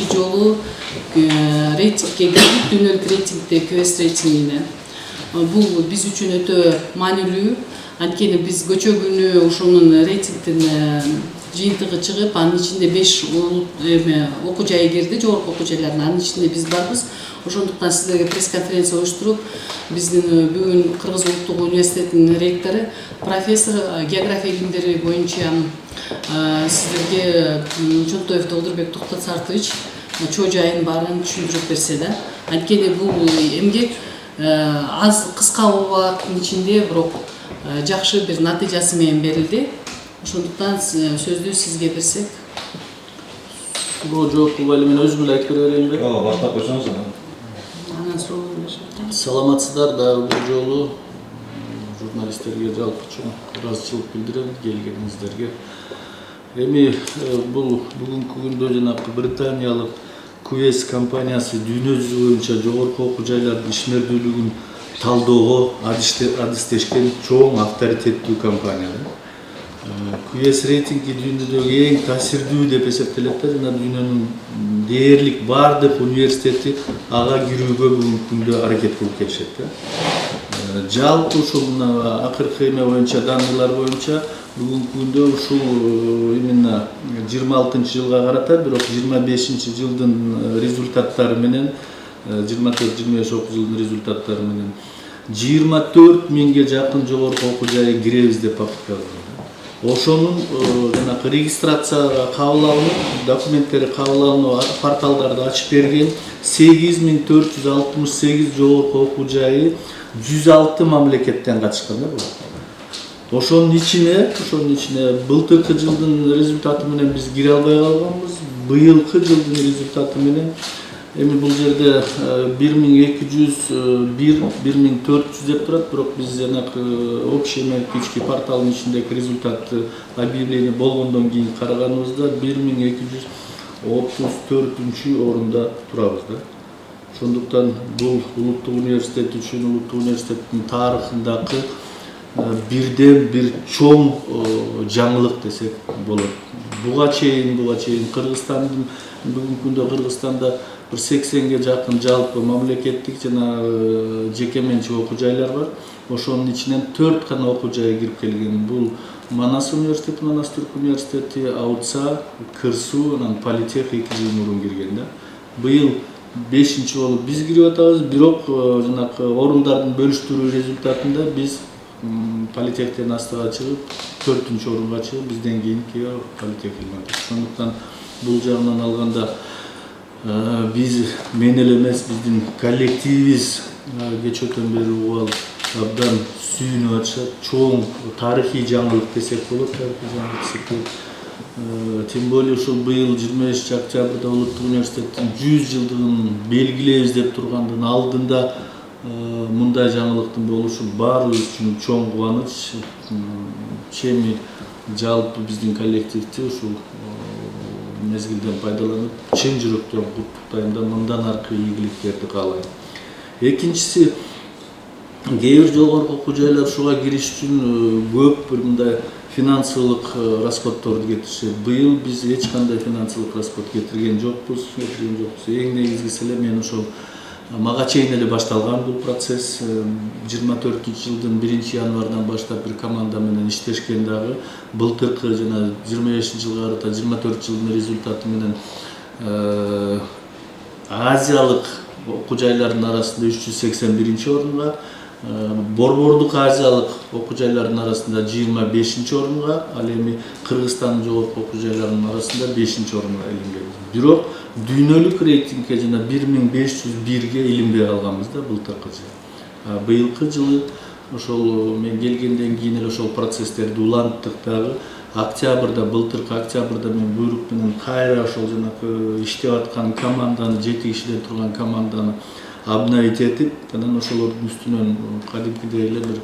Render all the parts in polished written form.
биринчи жолу рейтингге кирип, дүйнөлүк рейтингде QS рейтингине. Бул биз үчүн өтө маанилүү. Анткени биз көчө күнү ошонун рейтингдин жыйынтыгы чыгып, анын ичинде 5 окуу жайы кирди, жогорку окуу жайлардын, анын ичинде биз барбыз. Ошондуктан сиздерге пресс-конференция оюштуруп, биздин бүгүн Кыргыз улуттук университетинин ректору, профессор география илимдери боюнча сиздерге Чонтоев Толдурбек Токтосартович чоо жайын баарын түшүндүрүп берсе да. Анткени бул эмгек аз кыска убакыттын ичинде бирок жакшы бир натыйжасы менен берилди. Ошондуктан сөздү сизге берсек. Бул жооп кылбайлы, мен өзүм эле айтып берейинби? Ооба, баштап койсоңуз. Анан суроо беришет. Саламатсыздар, дагы бул жолу журналисттерге жалпы чоң ыраазычылык билдирем келгениңиздерге. Эми бул бүгүнкү күндө жанагы британиялык QS компаниясы дүйнө жүзү боюнча жогорку окуу жайлардын ишмердүүлүгүн талdoого адистешкен чоң авторитеттүү компания. QS рейтинги дүйнөдөгү эң таасирдүү деп эсептелет да, жана дүйнөнүн дээрлик баардык университети ага кирүүгө бүгүнкү күндө аракет кылып келишет да. Жалпы ушул акыркы эме боюнча, данныйлар боюнча бүгүнкү күндө ушул именно 26-жылга карата, бирок 25-жылдын результаттары менен 24-25 окуу жылдын результаттары менен 24 миңге жакын жогорку окуу жайы киребиз деп бакытталды. Ошонун жанагы регистрацияга кабыл алынып, документтери кабыл алынып, порталдарды ачып берген 8468 жогорку окуу жайы 106 мамлекеттен катышкан да бул. Ошонун ичине былтыркы жылдын результаты менен биз кире албай калганбыз. Быйылкы жылдын результаты менен эми бул жерде 1201-1400 деп турат, бирок биз жанагы общий ички порталдын ичиндеги результатты объявление болгондон кийин караганыбызда 1234 орунда турабыз да. Ошондуктан бул улуттук университет үчүн, улуттук университеттин тарыхындагы бирден бир чоң жаңылык десек болот. Буга чейин Кыргызстандын бүгүнкү күндө Кыргызстанда 80ге жакын жалпы мамлекеттик жана жеке менчик окуу жайлар бар. Ошонун ичинен 4 гана окуу жай кирип келген. Бул Манас университети, Манас Түрк университети, АУЦА, КырСУ, анан Политех 2 жыл мурун кирген да. Быйыл 5-чи болуп биз кирип атабыз, бирок жанагы орундардын бөлүштүрүү результатында биз Политехтен астыга чыгып, 4-чү орунга чыгып, бизден кийинки Политех илмати. Ошондуктан бул жагынан алганда мен эле эмес, биздин коллективибиз кечөөтөн бери убал абдан сүйүнүп атышат. Чоң тарыхый жаңылык десек болот, тем более ушул быйыл 25 октябрда улуттук университеттин 100 жылдыгын белгилейбиз деп тургандын алдында мындай жаңылыктын болушу баарыбыз үчүн чоң кубаныч. Чеми жалпы биздин коллективди ушул мезгилден пайдаланып, чын жүрөктөн куттуктайм да, мындан аркы ийгиликтерди каалайм. Экинчиси, кээ бир жогорку окуу жайлар ушуга кириш үчүн көп бир мындай финансылык расходторду кетиришет. Быйыл биз эч кандай финансылык расход кетирген жокпуз. Эң негизгиси эле мен ошол мага чейин эле башталган бул процесс. 24-жылдын 1-январдан баштап бир команда менен иштешкен дагы. Былтыркы жана 25-жылга карата 24-жылдын результаты менен Азиялык окуу жайлардын арасында 381-орунга, Борбордук Азиялык окуу жайлардын арасында 25-чи орунга, ал эми Кыргызстандын жогорку окуу жайларынын арасында 5-чи орунга илингенбиз. Бирок дүйнөлүк рейтингге жана 1501ге илинбей калганбыз да былтыркы жылы. Быйылкы жылы ошол мен келгенден кийин эле ошол процесстерди уланттык дагы. Октябрда, былтыркы октябрда мен буйрук менен кайра ошол жанагы иштеп аткан команданы, 7 кишиден турган команданы обновить этип, анан ошолордун үстүнөн кадимкидей эле бир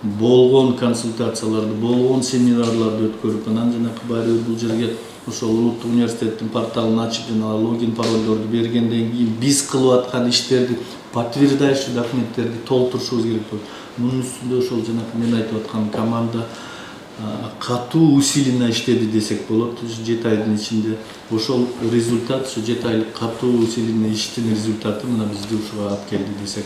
болгон консультацияларды, болгон семинарларды өткөрүп, анан жанагы баары бул жерге ошол улуттук университеттин порталын ачып, жана логин, паролдорду бергенден кийин биз кылып аткан иштерди, подтверждающий документтерди толтурушубуз керек болот. Мунун үстүндө ошол жанагы мен айтып аткан команда катуу усиленно иштеди десек болот. 7 айдын ичинде ошол результат, ушу 7 айлык катуу усиленно иштин результаты мына бизди ушуга алып келди десек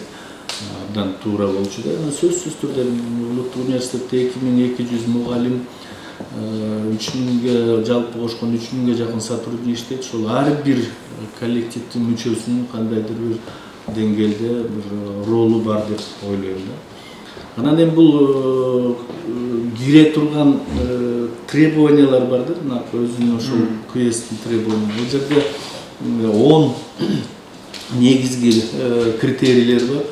абдан туура болчу да. Сөзсүз түрдө улуттук университетте 2200 мугалим, 3000ге жалпы кошкондо 3000ге жакын сотрудник иштейт. Ошол ар бир коллективдин мүчөсүнүн кандайдыр бир деңгээлде бир ролу бар деп ойлойм да. Анан эми бул кире турган требованиялар бардыр, өзүнүн ошол QS требования. Бул жерде 10 негизги критерийлер бар.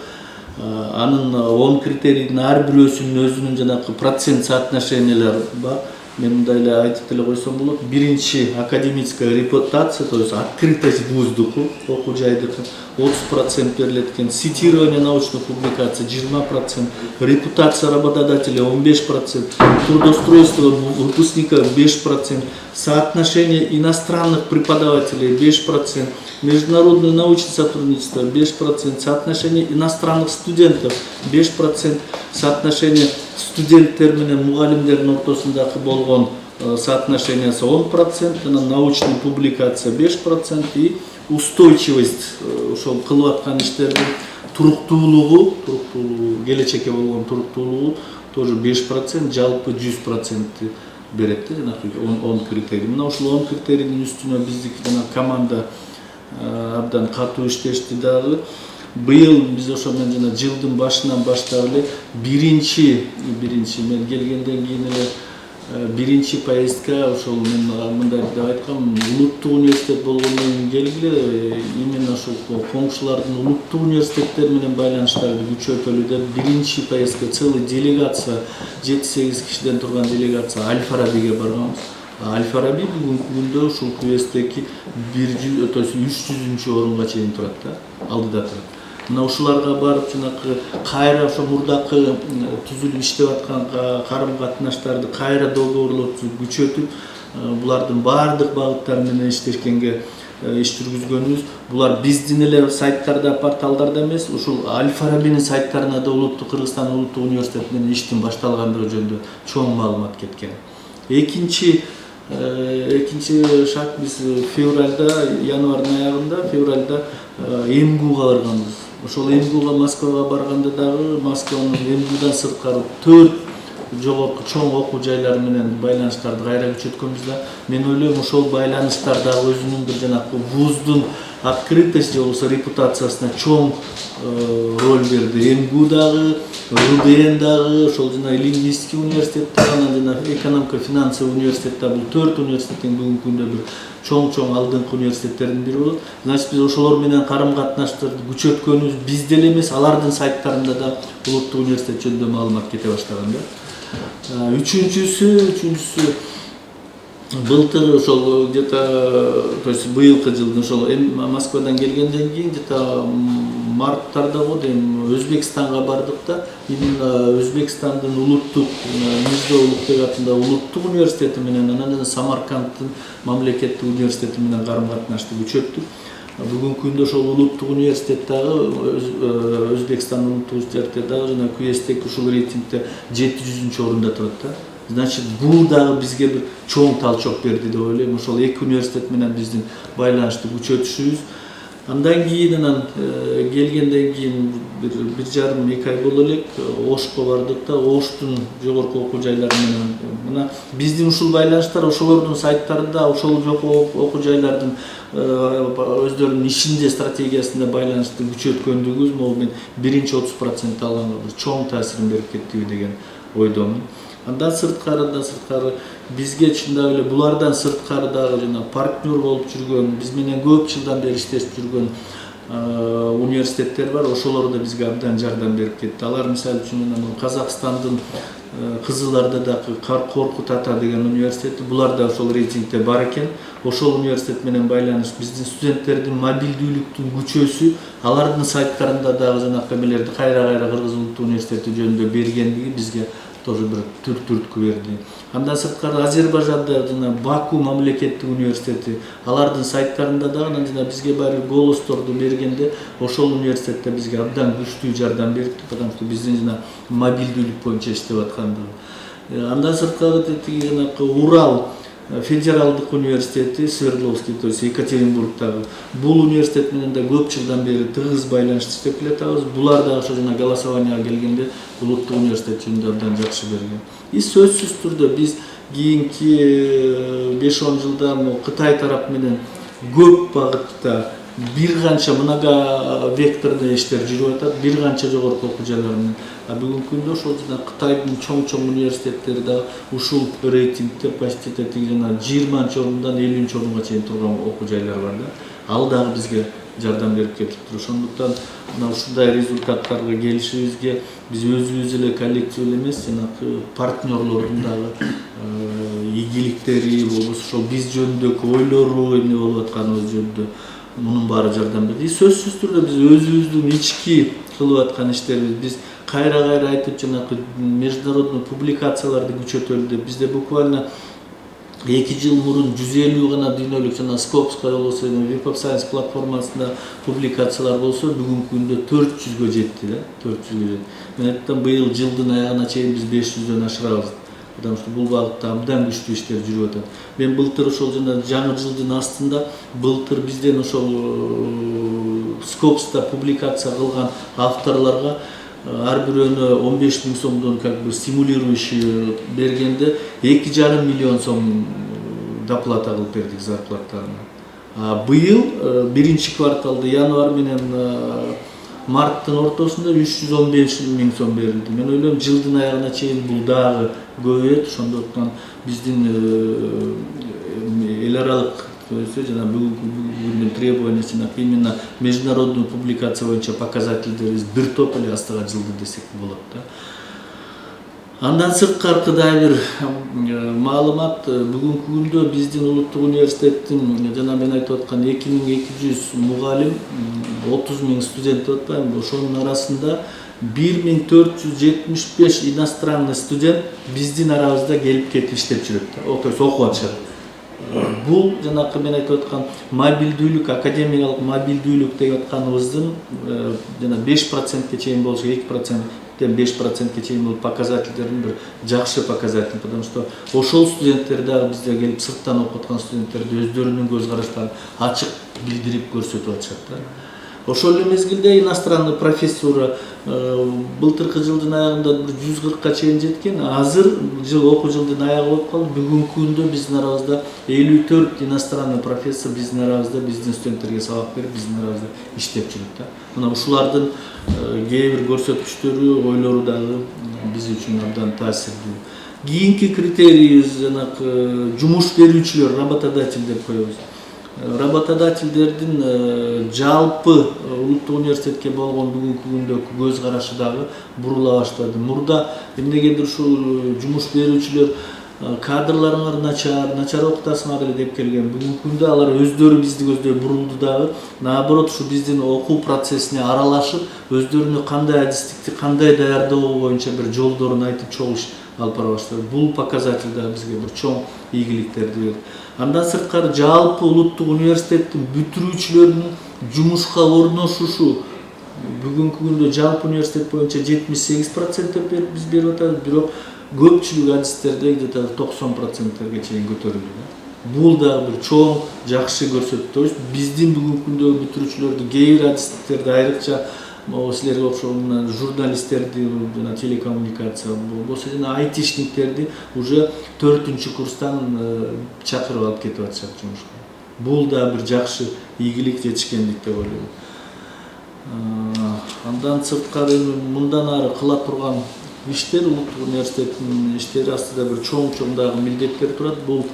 Анын 10 критерийдин ар бирөөсүнүн өзүнүн жанагы процент соотношениялары бар. Мен мындай эле айтып деле койсом болот. Биринчи академическая репутация, то есть открытость вуздуху, окуу жайдыкы 30% берилет экен. Цитирование научных публикаций 20%, репутация работодателя 15%, трудоустройство выпускника 5%, соотношение иностранных преподавателей 5%, международное научное сотрудничество 5%, соотношение иностранных студентов 5%, соотношение студенттер менен мугалимдердин ортосундагы болгон соотношениясы 10%, научная публикация 5% и устойчивость ошол кылып аткан иштердин туруктуулугу, келечекке болгон туруктуулугу тоже 5%, жалпы 100% берет да, жанагы 10 критерий. Мына ушул 10 критерийдин үстүнө биздики жана команда абдан катуу иштешти дагы. Быйыл биз ошо менен жана жылдын башынан баштап эле биринчи мен келгенден кийин эле биринчи поездка ошол мен мындай деп айткам, улуттук университет болгондон кийин келгиле именно ошол коңшулардын улуттук университеттер менен байланыштарды күчөтөлү деп биринчи поездка целый делегация 7-8 кишиден турган делегация Аль-Фарабиге барганбыз. Аль-Фараби бүгүнкү күндө ушул QS-теги 300 орунга чейин турат да, алдыда турат. Мына ушуларга барып жанагы кайра ошо мурдакы түзүлүп иштеп аткан карым катнаштарды кайра договорлорду күчөтүп, булардын баардык багыттары менен иштешкенге иш жүргүзгөнүбүз. Булар биздин эле сайттарда, порталдарда эмес, ушул Аль-Фарабинин сайттарына да Кыргызстан улуттук университети менен иштин башталгандыгы жөнүндө чоң маалымат кеткен. Экинчи шаг биз январдын аягында февралда МГУга барганбыз. Ошол МГУга Москвага барганда дагы Москванын МГУдан сырткары 4 жогорку чоң окуу жайлары менен байланыштарды кайра күчөткөнбүз да. Мен ойлойм ошол байланыштар дагы өзүнүн бир жанагы вуздун открытость же болбосо репутациясына чоң роль берди. МГУ дагы, РУДН дагы, ошол жана лингвистика университети, анан жана экономико-финансовый университет да, бул 4 университеттин бүгүнкү күндө бир чоң алдыңкы университеттердин бири болот. Значит, биз ошолор менен карым катнаштарды күчөткөнүбүз биз деле эмес, алардын сайттарында да улуттук университет жөнүндө маалымат кете баштаган да. Үчүнчүсү былтыр ошол где-то, то есть быйылкы жылдын ошол Москвадан келгенден кийин где-то марттарда дейм Өзбекстанга бардык да. Именно Өзбекстандын улуттук Мирза Улукбек атындагы улуттук университети менен анан Самаркандтын мамлекеттик университети менен карым катнашты күчөттүк. Бүгүнкү күндө ошол улуттук университет дагы Өзбекстан улуттук университети дагы жана QS-теги ушул рейтингде 700 орунда турат да. Значит, бул дагы бизге бир чоң талчок берди деп ойлойм. Ошол эки университет менен биздин байланышты күчөтүшүбүз. Андан кийин келгенден кийин 1,5-2 ай боло элек Ошко бардык да. Оштун жогорку окуу жайлары менен мына биздин ушул байланыштар ошолордун сайттарында, ошол жокку окуу жайлардын өздөрүнүн ишинде, стратегиясында байланышты күчөткөндүгүбүз могу мен биринчи 30% алганга бир чоң таасирин берип кеттиби деген ойдомун. Андан сырткары бизге чындап эле булардан сырткары дагы жана партнер болуп жүргөн, биз менен көп жылдан бери иштешип жүргөн университеттер бар. Ошолор да бизге абдан жардам берип кетти. Алар мисалы үчүн Казакстандын Кызыларда дагы Коркут Ата деген университети, булар да ошол рейтингде бар экен. Ошол университет менен байланыш биздин студенттердин мобилдүүлүктүн күчөөсү, алардын сайттарында дагы жанакы эмелерди кайра Кыргыз улуттук университети жөнүндө бергендиги бизге тоже бир түрткү берди. Андан сырткары Азербайжанда жана Баку мамлекеттик университети, алардын сайттарында дагы жана бизге баары голосторду бергенде ошол университетте бизге абдан күчтүү жардам берди, потому что биздин жана мобилдүүлүк боюнча иштеп аткандыгы. Андан сырткары тетиги жанакы Урал федералдык университети Свердловский, то есть Екатеринбургдагы. Бул университет менен да көп жылдан бери тыгыз байланышта иштеп келатабыз. Булар да ошо жана голосованияга келгенде улуттук университет жөнүндө абдан жакшы берген. И сөзсүз түрдө биз кийинки 5-10 жылда Кытай тарап менен көп багытта бир канча мынага вектордо иштер жүрүп атат, бир канча жогорку окуу жайлар менен. Бүгүнкү күндө ошол жана Кытайдын чоң университеттери да ушул рейтингде почти жана 20-чы орундан 50-чы орунга чейин турган окуу жайлар бар да. Ал дагы бизге жардам берип кетиптир. Ошондуктан мына ушундай результаттарга келишибизге биз өзүбүз эле коллектив эмес, жанагы партнерлордун дагы ийгиликтери болбосо ошол биз жөнүндөгү ойлору эмне болуп атканыбыз жөнүндө мунун баары жардам берди. Сөзсүз түрдө биз өзүбүздүн ички кылып аткан иштерибиз, биз кайра айтып жанагы международный публикацияларды күчөтөлү деп бизде буквально 2 жыл мурун 150 гана дүйнөлүк жана Scopus'ка болсо, Web of Science платформасында публикациялар болсо, бүгүнкү күндө 400гө жетти да, 400гө жетти. Мен айттым, быйыл жылдын аягына чейин биз 500дөн ашырабыз. Потому что бул багытта абдан күчтүү иштер жүрүп атат. Мен былтыр ошол жана жаңы жылдын астында былтыр бизден ошол Scopus'та публикация кылган авторлорго ар бирөөнө 15 000 сомдон как бы стимулирующий бергенде 2,5 миллион сом доплата кылып бердик зарплаталарына. Быйыл биринчи кварталда январь менен марттын ортосунда 315 000 сом берилди. Мен ойлойм, жылдын аягына чейин бул дагы көбөйөт. Ошондуктан биздин эл аралык жана бүгүнкү требованиясына именно международный публикация боюнча показательдерибиз бир топ эле астыга жылды десек болот да. Андан сырткары дагы бир маалымат, бүгүнкү күндө биздин улуттук университеттин жана мен айтып аткан 2200 мугалим, 30 000 студент деп атпаймынбы, ошонун арасында 1475 иностранный студент биздин арабызда келип кетип иштеп жүрөт да, то есть окуп атышат. Бул жанакы мен айтып аткан мобилдүүлүк, академиялык мобилдүүлүк деп атканыбыздын жана 5%ке чейин болушу, 2%ден 5%ке чейин болуп показательдердин бир жакшы показатель, потому что ошол студенттер дагы бизде келип сырттан окуп аткан студенттерди өздөрүнүн көз караштарын ачык билдирип көрсөтүп атышат да. Ошол эле мезгилде иностранный профессура былтыркы жылдын аягында 140ка чейин жеткен. Азыр жыл окуу жылдын аягы болуп калды. Бүгүнкү күндө биздин арабызда 54 иностранный профессор биздин арабызда биздин студенттерге сабак берип, биздин арабызда иштеп жүрөт да. Мына ушулардын кээ бир көрсөткүчтөрү, ойлору дагы биз үчүн абдан таасирдүү. Кийинки критерийибиз жанагы жумуш берүүчүлөр, работодатель деп коебуз. Работодательдердин жалпы улуттук университетке болгон бүгүнкү күндөгү көз карашы дагы бурула баштады. Мурда эмнегедир ушул жумуш берүүчүлөр кадрларыңар начар окутасыңар эле деп келген. Бүгүнкү күндө алар өздөрү бизди көздөй бурулду дагы. Наоборот, ушу биздин окуу процессине аралашып, өздөрүнө кандай адистикти, кандай даярдоо боюнча бир жолдорун айтып чогуу иш алып бара баштады. Бул показатель да бизге бир чоң ийгиликтерди берди. Андан сырткары жалпы улуттук университеттин бүтүрүүчүлөрүнүн жумушка орношушу бүгүнкү күндө жалпы университет боюнча 78% деп биз берип атабыз, бирок көпчүлүк адистерде где-то 90%ге чейин көтөрүлдү. Бул дагы бир чоң жакшы көрсөтүү. То есть биздин бүгүнкү күндөгү бүтүрүүчүлөрдү кээ бир адистерди айрыкча силерге окшогон журналисттерди, жана телекоммуникация болбосо жана айтишниктерди уже 4-курстан чакырып алып кетип атышат жумушка. Бул да бир жакшы ийгилик, жетишкендик деп ойлойм. Андан сырткары мындан ары кыла турган иштер, улуттук университеттин иштери астында бир чоң дагы милдеттер турат. Бул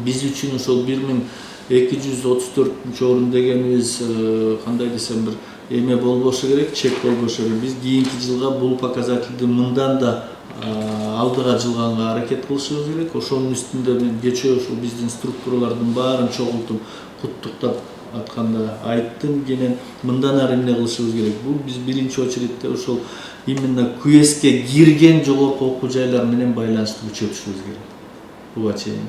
биз үчүн ошол 1234 дегенибиз кандай десем бир эме болбошу керек, чек болбошу керек. Биз кийинки жылга бул показательди мындан да алдыга жылганга аракет кылышыбыз керек. Ошонун үстүндө мен кечээ ошол биздин структуралардын баарын чогултуп, куттуктап атканда айттым, кенен мындан ары эмне кылышыбыз керек. Бул биз биринчи очередте ошол именно QS-ке кирген жогорку окуу жайлар менен байланышты күчөтүшүбүз керек. Буга чейин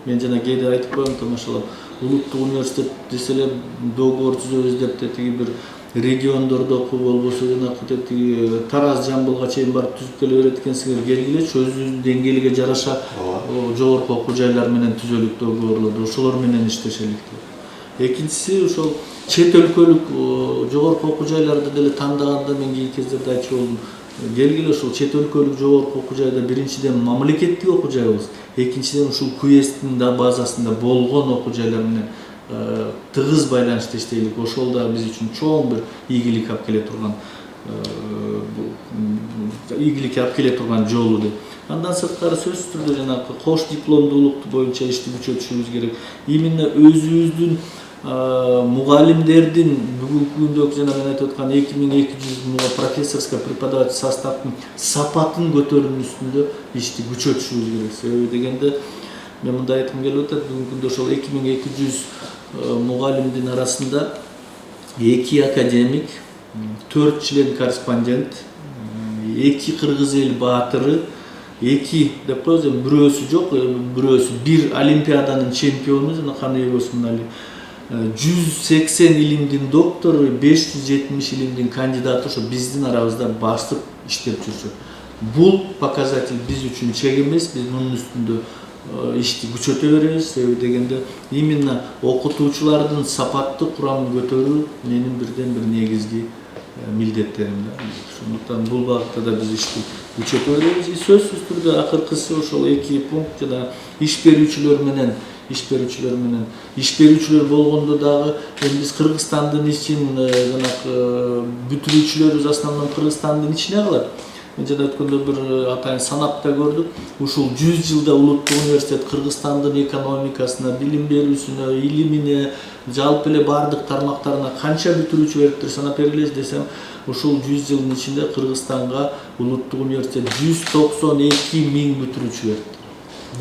мен жана кээде айтып коем, тамашалап, улуттук университет десе эле договор түзөбүз деп тиги бир региондордо окуу болбосо жанагы тиги Тараз Жамбылга чейин барып түзүп келе берет экенсиңер, келгилечи өзүбүздүн деңгээлге жараша жогорку окуу жайлар менен түзөлүк договорлорду, ошолор менен иштешелик деп. Экинчиси ошол чет өлкөлүк жогорку окуу жайларды деле тандаганда мен кийинки кездерде айтчу болдум. Келгиле ошол чет өлкөлүк жогорку окуу жайда биринчиден мамлекеттик окуу жай болсун, экинчиден ушул КУЭСтин да базасында болгон окуу жайлар менен тыгыз байланышта иштейлик. Ошол да биз үчүн чоң бир ийгилик алып келе турган жолу деп. Андан сырткары сөзсүз түрдө жанагы кош дипломдуулук боюнча ишти күчөтүшүбүз керек. Именно өзүбүздүн мугалимдердин бүгүнкү күндөгү жана мен айтып аткан 2200 профессорско преподаватель составдын сапатын көтөрүүнүн үстүндө ишти күчөтүшүбүз керек. Себеби дегенде мен мындай айткым келип атат, бүгүнкү күндө ошол 2200 мугалимдин арасында 2 академик, 4 член корреспондент, 2 кыргыз эл баатыры, 2 деп коебуз, бирөөсү жок, бирөөсү 1 олимпиаданын чемпиону жана Каныбек Осмонали, 180 илимдин доктору, 570 илимдин кандидаты ошо биздин арабызда басып иштеп жүрчү. Бул показатель биз үчүн чек эмес, биз мунун үстүндө ишти күчөтө беребиз. Себеби дегенде именно окутуучулардын сапаттуу курамын көтөрүү менин бирден бир негизги милдеттерим. Ошондуктан бул багытта да биз ишти күчөтө беребиз. Сөзсүз түрдө акыркысы ошол 2 пункт жана иш берүүчүлөр менен иш берүүчүлөр болгондо дагы биз Кыргызстандын ичин жанагы бүтүрүүчүлөрүбүз основном Кыргызстандын ичине калат. Мен жада өткөндө бир атайын санапта көрдүк. Ушул 100 жылда улуттук университет Кыргызстандын экономикасына, билим берүүсүнө, илимине, жалпы эле бардык тармактарына канча бүтүрүүчү бериптир санап бергилечи десем, ушул 100 жылдын ичинде Кыргызстанга улуттук университет 192 миң бүтүрүүчү берди.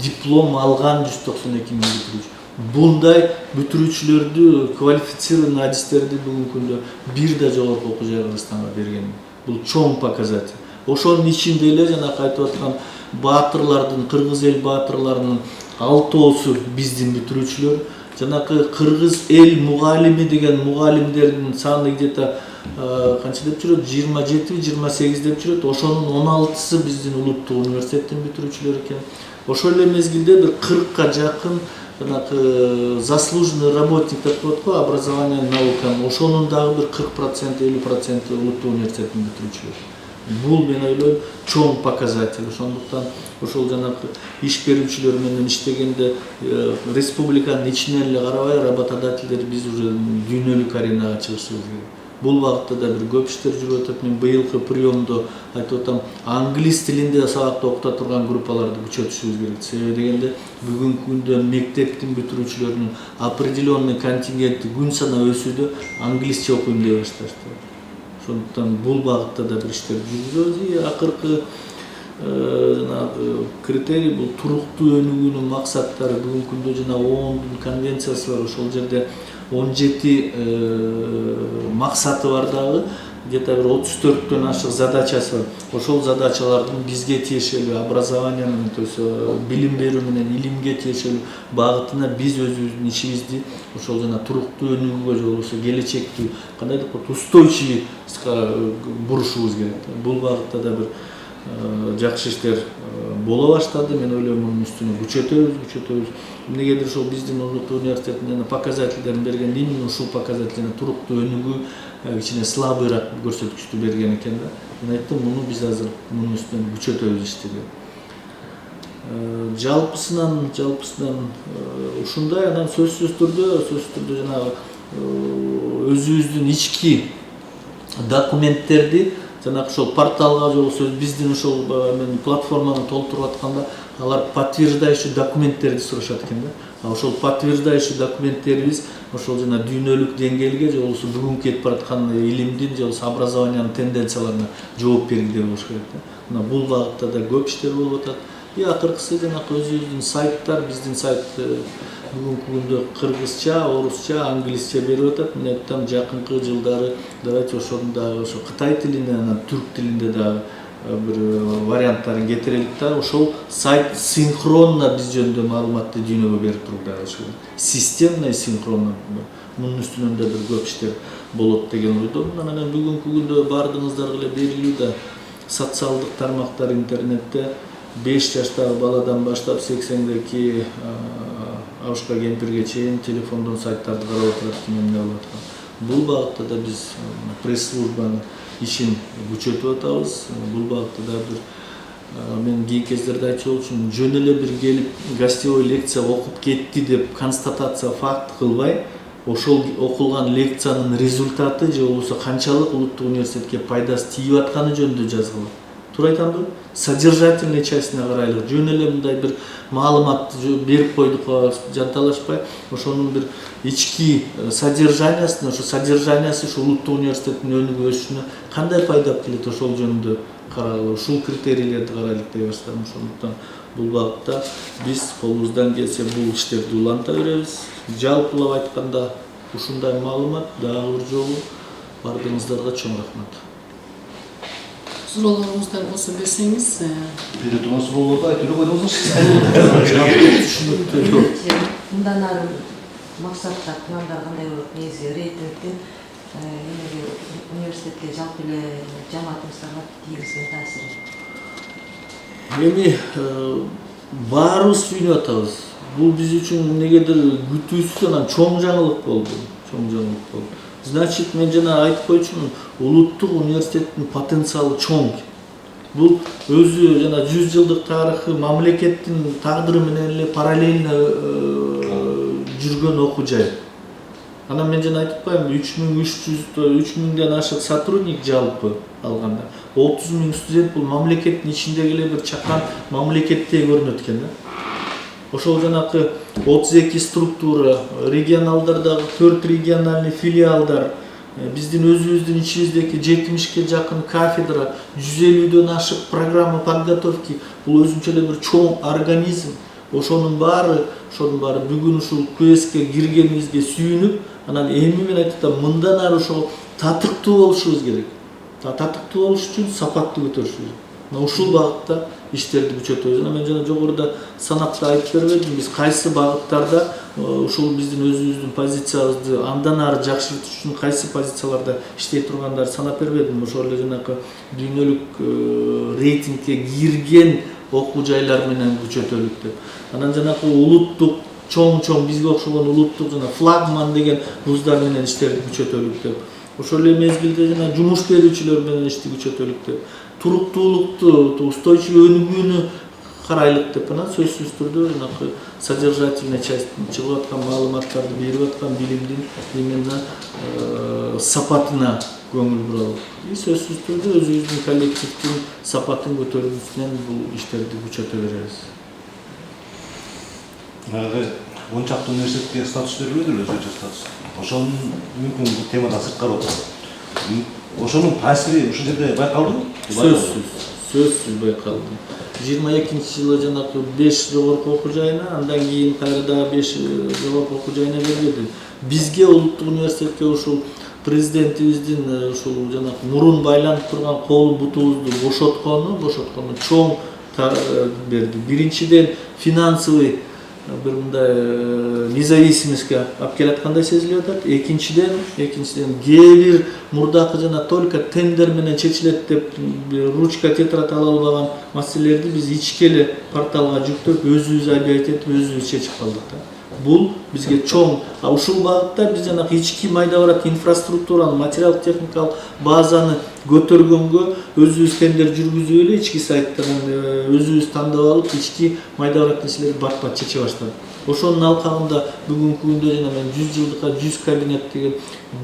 Диплом алган 192 миң бүтүрүүчү. Bunday бүтүрүүчүлөрдү, квалифицированный адистерди бүгүнкү күндө бир да жогорку окуу жай Кыргызстанга берген. Бул чоң показатель. Ошонун ичинде эле жанагы айтып аткан баатырлардын, кыргыз эл баатырларынын 6оосу биздин бүтүрүүчүлөр. Жанагы кыргыз эл мугалими деген мугалимдердин саны где-то канча деп жүрөт? 27-28 деп жүрөт. Ошонун 16сы биздин улуттук университеттин бүтүрүүчүлөрү экен. Ошол эле мезгилде бир 40ка жакын жанагы заслуженный работник деп коет го, образование наука. Ошонун дагы бир 40%, 50% улуттук университеттин бүтүрүүчүлөрү. Бул мен ойлойм чоң показатель. Ошондуктан ошол жанагы иш берүүчүлөр менен иштегенде республиканын ичинен эле карабай работодательдер биз уже дүйнөлүк аренага чыгышыбыз керек. Бул багытта да бир көп иштер жүрүп атат. Мен быйылкы приемдо айтып атам, англис тилинде сабакта окута турган группаларды күчөтүшүбүз керек. Себеби дегенде бүгүнкү күндө мектептин бүтүрүүчүлөрүнүн определенный контингенти күн санап өсүүдө англисче окуйм деп башташты. Ошондуктан бул багытта да бир иштер жүргүзөбүз. Акыркы жанагы критерий бул туруктуу өнүгүүнүн максаттары. Бүгүнкү күндө жана ООНдун конвенциясы бар. Ошол жерде 17 максаты бар дагы. Где-то бир 34төн ашык задачасы бар. Ошол задачалардын бизге тиешелүү образование менен, то есть билим берүү менен илимге тиешелүү багытына биз өзүбүздүн ишибизди ошол жана туруктуу өнүгүүгө же болбосо келечектүү кандай деп коет, устойчивостька бурушубуз керек. Бул багытта да бир жакшы иштер боло баштады. Мен ойлойм мунун үстүнө күчөтөбүз. Эмнегедир ошол биздин улуттук университеттин жана показательдерин берген, именно ушул показательдерин туруктуу өнүгүү кичине слабыйраак көрсөткүчтү берген экен да. Мен айттым, муну биз азыр мунун үстүнөн күчөтөбүз иштеди. Жалпысынан ушундай. Анан сөзсүз түрдө жана өзүбүздүн ички документтерди жанагы ошол порталга же болбосо биздин ошол мен платформаны толтуруп атканда алар подтверждающий документтерди сурашат экен да. Ошол подтверждающий документтерибиз ошол жана дүйнөлүк деңгээлге же болбосо бүгүнкү кетип бараткан илимдин же болбосо образованиянын тенденцияларына жооп бергиле болуш керек да. Мына бул багытта да көп иштер болуп атат. Акыркысы жанагы өзүбүздүн сайттар, биздин сайт бүгүнкү күндө кыргызча, орусча, англисче берип атат. Мен айтам, жакынкы жылдары давайте ошону дагы ошо кытай тилинде, анан түрк тилинде дагы bir варианттарын кетирелик да ошол сайт синхронно биз жөнүндө маалыматты дүйнөгө берип тургудай ошол системный синхронно мунун үстүнөн да бир көп иштер болот деген ойдомун. Анан бүгүнкү күндө баардыгыңыздарга эле белгилүү да социалдык тармактар интернетте 5 жаштагы баладан баштап 80деги абышка кемпирге чейин телефондон сайттарды карап отурат, ким эмне кылып аткан. Бул багытта да биз пресс-службанын ишин күчөтүп атабыз. Бул багытта да бир мен кээ кездерде айтчу болчумун, жөн эле бир келип гостевой лекция окуп кетти деп констатация факт кылбай, ошол окулган лекциянын результаты же болбосо канчалык улуттук университетке пайдасы тийип атканы жөнүндө жазгыла. Туура айтамбы? Содержательный частине карайлы. Жөн эле мындай бир маалыматты берип койдук, жанталашпай, ошонун бир ички содержаниясына, ошо содержаниясы ушу улуттук университеттин өнүгүп өсүшүнө кандай пайда келет, ошол жөнүндө карайлы. Ушул критерийлерди карайлык деп баштадым. Ошондуктан бул багытта биз колубуздан келсе бул иштерди уланта беребиз. Жалпылап айтканда ушундай маалымат дагы бир жолу бардыгыңыздарга чоң рахмат. Суроолоруңуздар болсо берсеңиз. Бере турган суроолорду айтып эле койдуңуз. Мындан ары максаттар, пландар кандай болот? Негизи рейтингдин университетке жалпы эле жамаатыбызга тийгизген таасири. Эми баарыбыз сүйүнүп атабыз. Бул биз үчүн эмнегедир күтүүсүз анан чоң жаңылык болду. Значит, мен жана айтып койчумун, улуттук университеттин потенциалы чоң. Бул өзү жана 100 жылдык тарыхы мамлекеттин тагдыры менен эле параллельно жүргөн окуу жай. Анан мен жана айтып коем, 3300ден ашык сотрудник жалпы алганда. 30 000 студент бул мамлекеттин ичиндеги эле бир чакан мамлекеттей көрүнөт экен да. Ошол жанакы 32 структура, регионалдардагы 4 региональный филиалдар, биздин өзүбүздүн ичибиздеги 70ке жакын кафедра, 150дөн ашык программа подготовки, бул өзүнчө эле бир чоң организм. Ошонун баары бүгүн ушул КСке киргенибизге сүйүнүп, анан эми мен айтып атам, мындан ары ошол татыктуу болушубуз керек. Татыктуу болуш үчүн сапаттуу көтөрүшүбүз керек. Ушул багытта иштерди күчөтөбүз. Мен жана жогоруда санапта айтып бербедим, биз кайсы багыттарда ушул биздин өзүбүздүн позициябызды андан ары жакшыртыш үчүн кайсы позицияларда иштей тургандарды санап бербедим. Ошол эле жанакы дүйнөлүк рейтингге кирген окуу жайлар менен күчөтөлүк деп. Анан жанакы улуттук чоң бизге окшогон улуттук жана флагман деген вуздар менен иштерди күчөтөлүк деп. Ошол эле мезгилде жана жумуш берүүчүлөр менен ишти күчөтөлүк деп. Туруктуулукту, устойчивый өнүгүүнү карайлык деп анан сөзсүз түрдө жанакы содержательный часть чыгып аткан маалыматтарды берип аткан билимдин именно сапатына көңүл буралып. Сөзсүз түрдө өзүбүздүн коллективдин сапатын көтөрүүсүнөн бул иштерди күчөтө беребиз. 10 чакты университетке статус берилбейдү, өзгөчө статус. Ошонун мүмкүн бул темада сырткары отурат. Ошонун таасири ушул жерде байкалдыбы? Сөзсүз байкалды. 22-жылы жанакы 5 жогорку окуу жайына, андан кийин кайра 5 жогорку окуу жайына берилди. Бизге улуттук университетке ушул президентибиздин ушул жанакы мурун байланып турган колу бутубузду бошоткону чоң берди. Биринчиден финансовый bir мындай независимостьке алып келаткандай сезилип атат. Экинчиден кээ мурдакы жана только тендер менен чечилет деп ручка тетрадь ала албаган маселелерди биз ички эле порталга жүктөп, өзүбүз объявить этип, өзүбүз чечип калдык да. Бул бизге чоң. Ушул багытта биз жанакы ички майда барат инфраструктураны, материалдык техникалык базаны көтөргөнгө өзүбүз тендер жүргүзүп эле ички сайттан өзүбүз тандап алып, ички майда барат нерселерди бат чече баштадык. Ошонун алкагында бүгүнкү күндө жана мен 100 жылдыкка 100 кабинет деген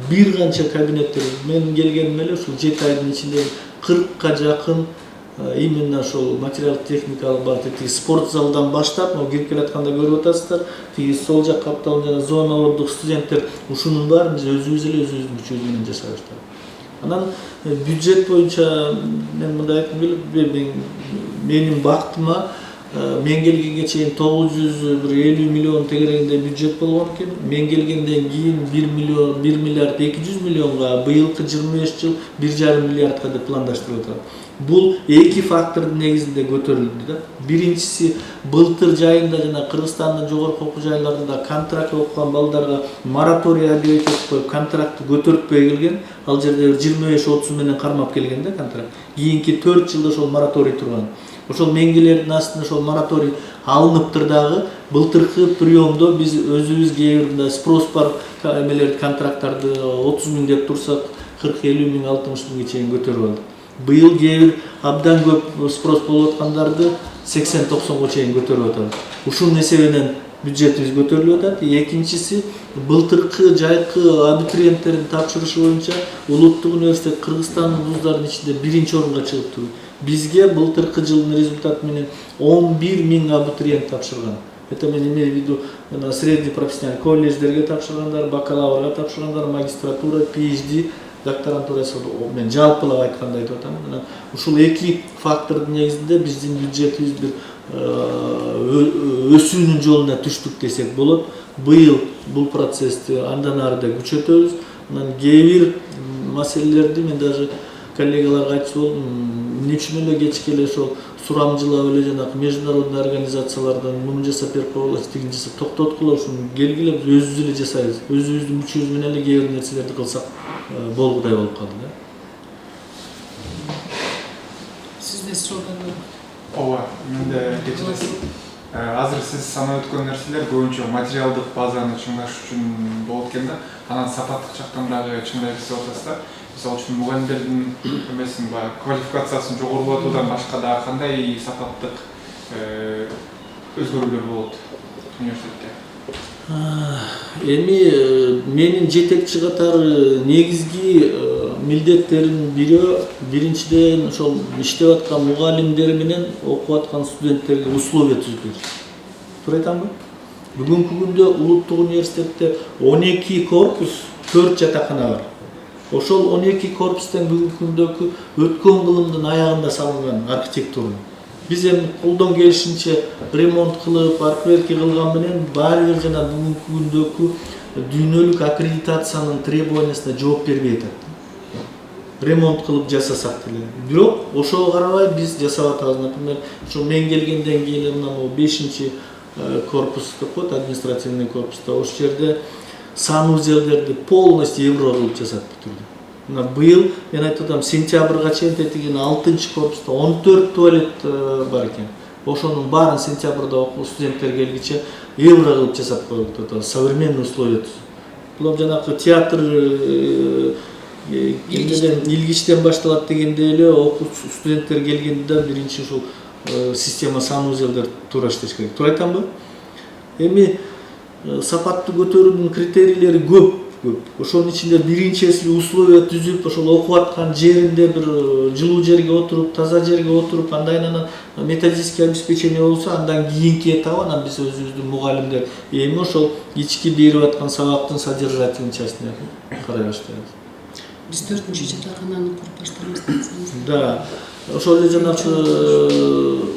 бир канча кабинеттер мен келгеним эле ушул 7 айдын ичинде 40ка жакын именно ошол материалдык техникалык бар спорт залдан баштап, кирип келатканда көрүп атасыздар, тиги сол жак капталган жана зона отдых студенттер, ушунун баарын биз өзүбүз эле өзүбүздүн күчүбүз менен жасай баштадык. Анан бюджет боюнча мен мындай айткым келет, менин бактыма мен келгенге чейин 950 миллион тегерегинде бюджет болгон экен. Мен келгенден кийин 1 миллиард 200 миллионга, быйылкы 25 жыл 1,5 миллиардка деп пландаштырып атат. Бул эки фактордун негизинде көтөрүлдү да. Биринчиси, былтыр жайында жана Кыргызстандын жогорку окуу жайларында контракт окуган балдарга мораторий объявить этип коюп, контрактты көтөртпөй келген. Ал жерде 25-30 менен кармап келген да контракт. Кийинки 4 жылда ошол мораторий турган. Ошол меңгелердин астында ошол мораторий алыныптыр дагы. Былтыркы приемдо биз өзүбүз кээ бир спрос бар эмелерди, контракттарды 30 миң деп турсак, 40-50 миң, 60 миңге чейин көтөрүп алдык. Быйыл кээ бир абдан көп спрос болуп аткандарды 80-90га чейин көтөрүп атат. Ушунун эсебинен бюджетибиз көтөрүлүп атат. Экинчиси, былтыркы жайкы абитуриенттердин тапшырышы боюнча Улуттук университет Кыргызстандын вуздарынын ичинде 1-чи орунга чыгыптыр. Бизге былтыркы жылдын результаты менен 11 миң абитуриент тапшырган. Это мен имею в виду средний профессиональный колледждерге тапшыргандар, бакалаврга тапшыргандар, магистратура, PhD, докторантура мен жалпылап айтканда айтып атам. Ушул эки фактордун негизинде биздин бюджетибиз бир өсүүнүн жолуна түштүк десек болот. Быйыл бул процессти андан ары да күчөтөбүз. Анан кээ бир маселелерди мен даже коллегаларга айтчу болдум. Эмне үчүн эле кечке эле ошол сурамжылап эле жанагы международный организациялардан муну жасап берип коелу, тигин жасап токтоткула, ушуну келгиле биз өзүбүз эле жасайбыз. Өзүбүздүн күчүбүз менен эле кээ бир нерселерди кылсак болгудай болуп калды да. Сизде суроолор бар? Ооба, менде кечиресиз. Азыр сиз санап өткөн нерселер көбүнчө материалдык базаны чыңдаш үчүн болот экен да. Анан сапаттык жактан дагы чыңдай берсе атасыз да. Мисалы үчүн мугалимдердин эмесин квалификациясын жогорулатуудан башка дагы кандай сапаттык өзгөрүүлөр болот университетте? Эми менин жетекчи катары негизги милдеттердин бири биринчиден ошол иштеп аткан мугалимдер менен окуп аткан студенттерге условия түзүп бериш. Туура айтамбы? Бүгүнкү күндө Улуттук университетте 12 корпус, 4 жатакана бар. Ошол 12 корпустан бүгүнкү күндөгү өткөн кылымдын аягында салынган архитектура. Биз эми колдон келишинче ремонт кылып, аркверки кылган менен баары бир жана бүгүнкү күндөгү дүйнөлүк аккредитациянын требованиясына жооп бербей атат. Ремонт кылып жасасак деле. Бирок ошого карабай биз жасап атабыз. Например, ошо мен келгенден кийин мына 5-чи корпус деп коет, административный корпуста. Ошол жерде санузелдерди полностью евро кылып жасап бүтүрдү. Мына быйыл мен айтып атам, сентябрга чейин тетиген 6-чы корпуста 14 туалет бар экен. Ошонун баарын сентябрда окуу студенттер келгиче евро кылып жасап коюлуп атат. Современный условия. Бул жанагы театр илгичтен башталат дегенде эле окуу студенттер келгенде биринчи ушул система санузелдер туура иштеш керек. Туура айтамбы? Эми сапатты көтөрүүнүн критерийлери көп. Ошонун ичинде биринчиси условия түзүп, ошол окуп аткан жеринде бир жылуу жерге отуруп, таза жерге отуруп, андан методический обеспечение болсо, андан кийинки этап анан биз өзүбүздүн мугалимдер эми ошол ички берип аткан сабактын содержательный частине карай баштайбыз. Биз 4-чү жатакананы куруп баштайбыз десеңиз. Да. Ошол эле жанагы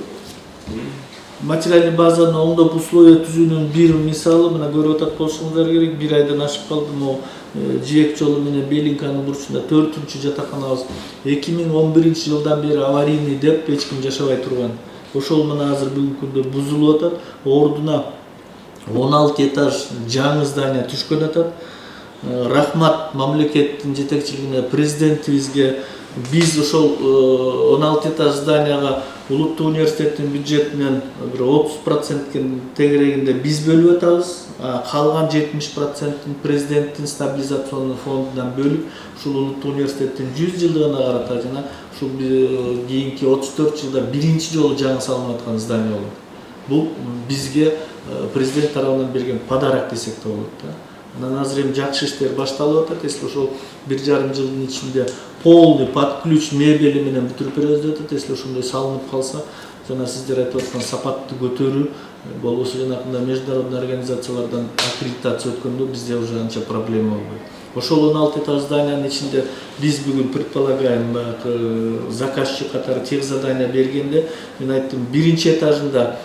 материальный базаны оңдоп условия түзүүнүн бир мисалы мына көрүп атат болушуңуздар керек. 1 айдан ашып калды. Могу Жээк жолу менен Белинканын бурчунда 4-чү жатаканабыз 2011 жылдан бери аварийный деп эч ким жашабай турган. Ошол мына азыр бүгүнкү күндө бузулуп атат. Ордуна 16 этаж жаңы здание түшкөн атат. Рахмат мамлекеттин жетекчилигине, президентибизге биз ошол 16 этаж зданияга Улуттук университеттин бюджетинен бир 30% тегерегинде биз бөлүп атабыз. Калган 70%-ин президенттин стабилизационный фондунан бөлүп, ушул Улуттук университеттин 100 жылдыгына карата жана ушул кийинки 34 жылда биринчи жолу жаңы салынып аткан здание болот. Бул бизге президент тарабынан берген подарок десек да болот да. Анан азыр эми жакшы иштер башталып атат. Если ошол 1,5 жылдын ичинде полный под ключ мебели менен бүтүрүп беребиз деп атат. Если ошондой салынып калса, жана сиздер айтып аткан сапатты көтөрүү болбосо жанагындай международный организациялардан аккредитация өткөндө бизде уже анча проблема болбойт. Ошол 16 этаж зданиянын ичинде биз бүгүн предполагаем заказчик катары тех задания бергенде мен айттым, биринчи этажында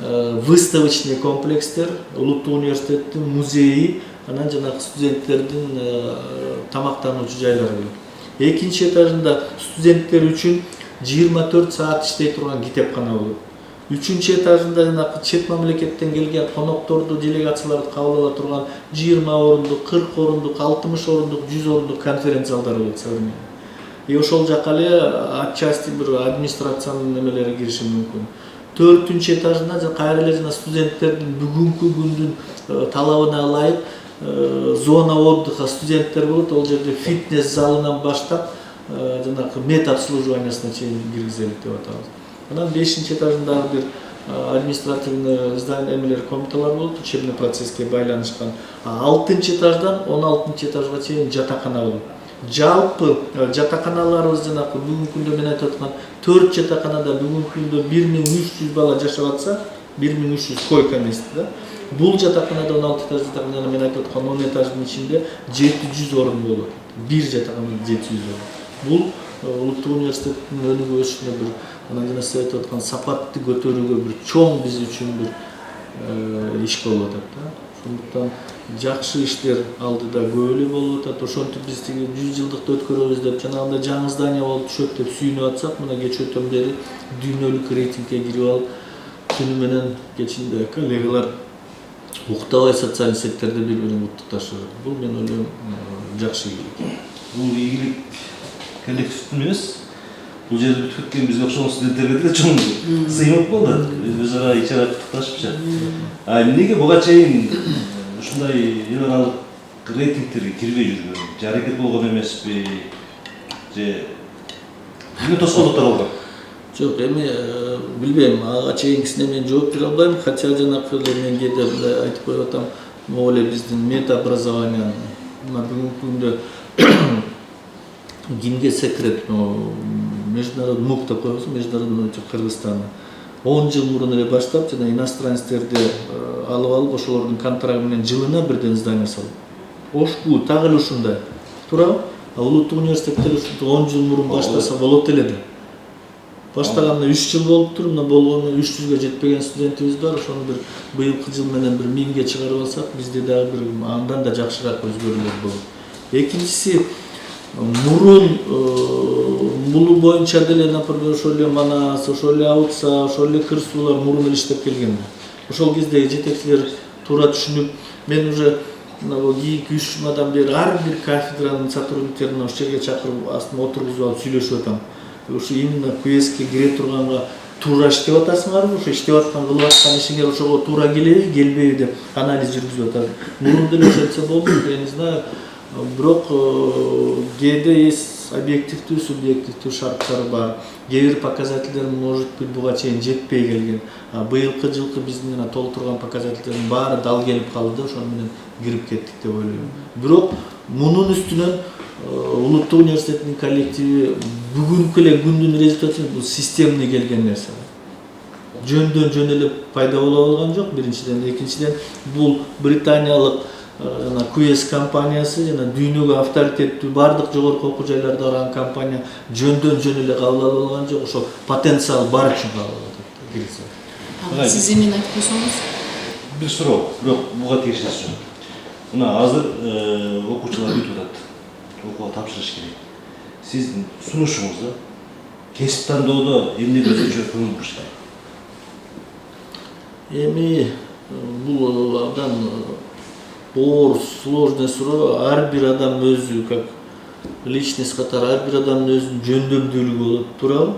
выставочный комплекстер, Улуттук университеттин музейи, анан жанагы студенттердин тамактануучу жайлары. Экинчи этажында студенттер үчүн 24 саат иштей турган китепкана болот. Үчүнчү этажында жанагы чет мамлекеттен келген конокторду, делегацияларды кабыл ала турган 20 орундук, 40 орундук, 60 орундук, 100 орундук конференция залдары болот современный. Ошол жака эле отчасти бир администрациянын немелери кириши мүмкүн. 4-чү этажында кайра эле жана студенттердин бүгүнкү күндүн талабына ылайык зона отдыха студенттер болот. Ол жерде фитнес залынан баштап жанагы мед обслуживаниясына чейин киргизелик деп атабыз. Анан 5-чи этажында бир административный здание эмелер комнаталар болот, учебный процесске байланышкан. 6-чы этаждан 16-чы этажга чейин жатакана болот. Жалпы жатаканаларыбыз жанагы бүгүнкү күндө мен айтып аткан 4 жатаканада бүгүнкү күндө 1300 бала жашап атса, 1300 койка месте да. Бул жатаканада 16 этаж жатаканада мен айтып аткан 10 этаждын ичинде 700 орун болот. Бир жатаканада 700 орун. Бул Улуттук университеттин өнүгүү өсүшүнө бир анан жана сиз айтып аткан сапатты көтөрүүгө бир чоң биз үчүн бир иш болуп атат да. Сондуктан жакшы иштер алдыда көп эле болуп атат. Ошентип биз 100 жылдыкты өткөрөбүз деп жанагындай жаңы здание болуп түшөт деп сүйүнүп атсак, мына кечөөтөн бери дүйнөлүк рейтингге кирип алып, түнү менен кечинде коллегалар уктабай социалдык сеттерде бири менен куттукташып. Бул мен ойлойм жакшы ийгилик. Бул ийгилик коллективдин эмес. Бул жерде бүтүп кеткен бизге окшогон студенттерге деле чоң сыймык болду. Өз ара ичара куттукташыпчы. Эмнеге буга чейин ушундай эл аралык рейтингтерге кирбей жүргөн? Же аракет болгон эмеспи? Же эмне тоскоолдуктар болгон? Жок, эми билбейм, ага чейинкисине мен жооп бере албайм, хотя жанакы эле мен кээде айтып коюп атам, могу эле биздин медобразование мына бүгүнкү күндө кимге секрет, международный МУК деп коебуз, международный Кыргызстан 10 жыл мурун эле баштап жана иностранецтерди алып алып, ошолордун контракты менен жылына бирден здание салып. Ошку так эле ушундай. Туурабы? Улуттук университетте 10 жыл мурун баштаса болот эле да. Баштаганына 3 жыл болуптур, мына болгону 300ге жетпеген студентибиз бар. Ошону бир быйылкы жыл менен бир 1000ге чыгарып алсак, бизде дагы бир андан да жакшыраак өзгөрүүлөр болот. Экинчиси, мурун бул боюнча деле, например, ошол эле Манас, ошол эле Аутса, ошол эле Кырсуулар мурун эле иштеп келген. Ошол кезде жетекчилер туура түшүнүп, мен уже мына кийинки 3 жумадан бери ар бир кафедранын сотрудниктерин ошол жерге чакырып, астына отургузуп алып сүйлөшүп атам. Ушу именно КУЭСке кире турганга туура иштеп атасыңарбы, ошо иштеп аткан кылып аткан ишиңер ошого туура келеби, келбейби деп анализ жүргүзүп атат. Мурун деле ошентсе болду, я не знаю. Бирок кээде есть объективдүү, субъективдүү шарттар бар. Кээ бир показательдер может быть буга чейин жетпей келген. Быйылкы жылкы биздин жана толтурган показательдердин баары дал келип калды, ошону менен кирип кеттик деп ойлойм. Бирок мунун үстүнөн Улуттук университеттин коллективи бүгүнкү эле күндүн результаты бул системный келген нерсе. Жөндөн жөн эле пайда боло алган жок, биринчиден. Экинчиден, бул британиялык жана КУЭС компаниясы жана дүйнөгө авторитеттүү бардык жогорку окуу жайларда барган компания жөндөн жөн эле кабыл алып алган жок. Ошол потенциал бар үчүн кабыл алып атат. Сиз эмне айтып койсоңуз? Бир суроо, бирок буга тиешеси жок. Мына азыр окуучулар бүтүп атат. Окууга тапшырыш керек. Сиздин сунушуңузда кесип тандоодо эмне өзгөчө көңүл буруш керек? Эми бул абдан оор, сложный суроо. Ар бир адам өзү как личность катары ар бир адамдын өзүнүн жөндөмдүүлүгү болот, туурабы?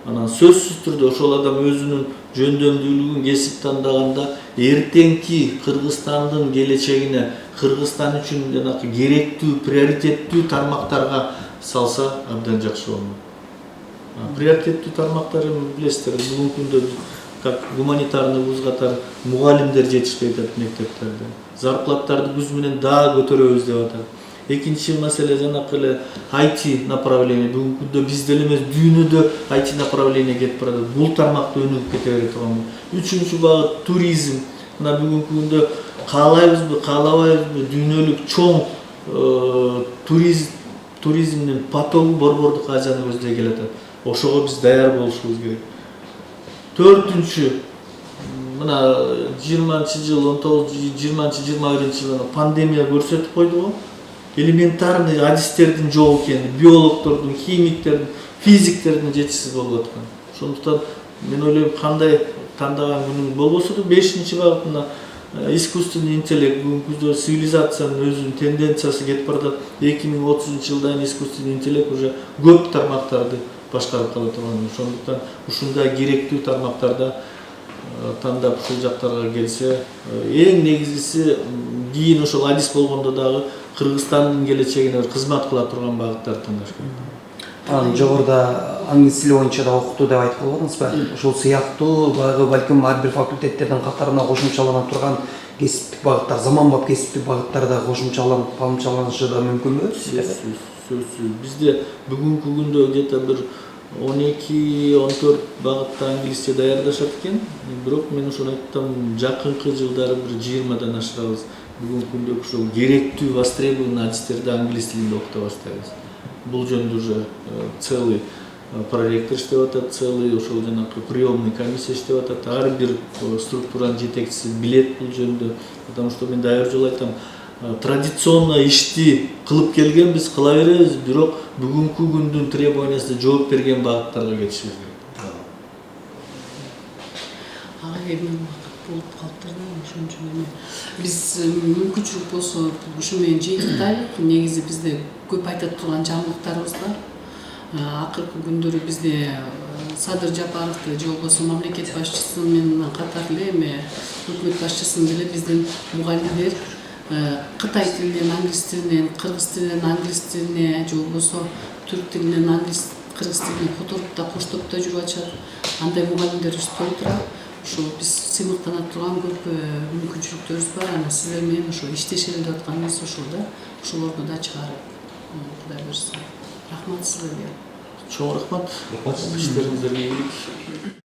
Анан сөзсүз түрдө ошол адам өзүнүн жөндөмдүүлүгүн кесип тандаганда эртеңки Кыргызстандын келечегине, Кыргызстан үчүн жанакы керектүү, приоритеттүү тармактарга салса абдан жакшы болмок. Приоритеттүү тармактар эми билесиздер, бүгүнкү күндө как гуманитарный вуз катары мугалимдер жетишпей атат мектептерде. Зарплаттарды күз менен дагы көтөрөбүз деп атат. Экинчи маселе жанакы эле IT направление. Бүгүнкү күндө бизде эле эмес, дүйнөдө IT направление кетип барат. Бул тармакта өнүгүп кете бере турган. Үчүнчү багыт туризм. Мына бүгүнкү күндө каалайбызбы, каалабайбызбы, дүйнөлүк чоң туризмдин потогу борбордук Азияны көздөй келатат. Ошого биз даяр болушубуз керек. Төртүнчү, мына 20-жыл, 19-20-21 пандемия көрсөтүп койду го. Элементарный адистердин жок экени, биологдордун, химиктердин, физиктердин жетишсиз болуп аткан. Ошондуктан мен ойлойм, кандай тандаган күнүң болбосо да 5-багытына искусственный интеллект, бүгүнкү цивилизациянын өзүнүн тенденциясы кетип баратат. 2030-жылдан искусственный интеллект уже көп тармактарды башкарып кала турган. Ошондуктан ушундай керектүү тармактарда тандап ушул жактарга келсе, эң негизгиси кийин ошол адис болгондо дагы Кыргызстандын келечегине кызмат кыла турган багыттарды тандаш керек. Жогоруда англис тили боюнча да окутуу деп айтып калбадыңызбы? Ушул сыяктуу баягы балким ар бир факультеттердин катарына кошумчалана турган кесиптик багыттар, заманбап кесиптик багыттар да кошумчаланышы да мүмкүнбү? Сөзсүз. Бизде бүгүнкү күндө где-то бир 12-14 багытта англисче даярдашат экен. Бирок мен ошону айттым, жакынкы жылдары бир 20-дан ашырабыз. Бүгүнкү күндө ушул керектүү, востребованный адистерди англис тилинде окута баштайбыз. Бул жөнүндө уже целый проректор иштеп атат, целый ошол жанакы приемный комиссия иштеп атат. Ар бир структуранын жетекчиси билет бул жөнүндө. Потому что мен дайыр жолу айтам, традиционно ишти кылып келгенбиз, кыла беребиз, бирок бүгүнкү күндүн требованиясына жооп берген багыттарга кетишибиз керек. Эми болуп калыптыр да, ошон үчүн биз мүмкүнчүлүк болсо ушу менен жыйынтайлык. Негизи бизде көп айта турган жаңылыктарыбыз бар. Акыркы күндөрү бизде Садыр Жапаровду же болбосо мамлекет башчысы менен катар эле эми өкмөт башчысын деле биздин мугалимдер Кытай тилинен англис тилине, кыргыз тилинен англис тилине же болбосо түрк тилинен англис, кыргыз тилине которуп да коштоп да жүрүп атышат. Андай мугалимдерибиз толтура. Ошо биз сыймыктана турган көп мүмкүнчүлүктөрүбүз бар. Аны силер менен ошо иштешели деп атканыбыз ошол да. Ошолорду да чыгарып, Кудай буйрса. Рахмат силерге. Чоң рахмат. Иштериңиздерге ийгилик.